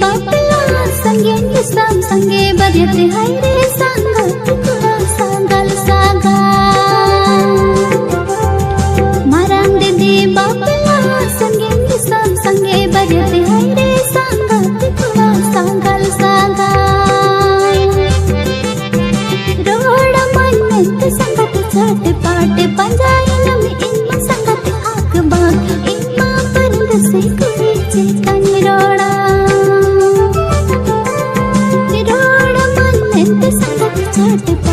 बापला संगे निसाम संगे बर्यते हाय रे सांगा तुला सांगाल सागा मारांग दे बापला संगे निसाम संगे बर्यते हाय रे सांगा तुला सांगाल सागा रोड मन्नत संगत छाट पाट पंजाइन में इन्मा संगत आग बाग इन्मा परंद से कुचे कनिरोड़ा छाट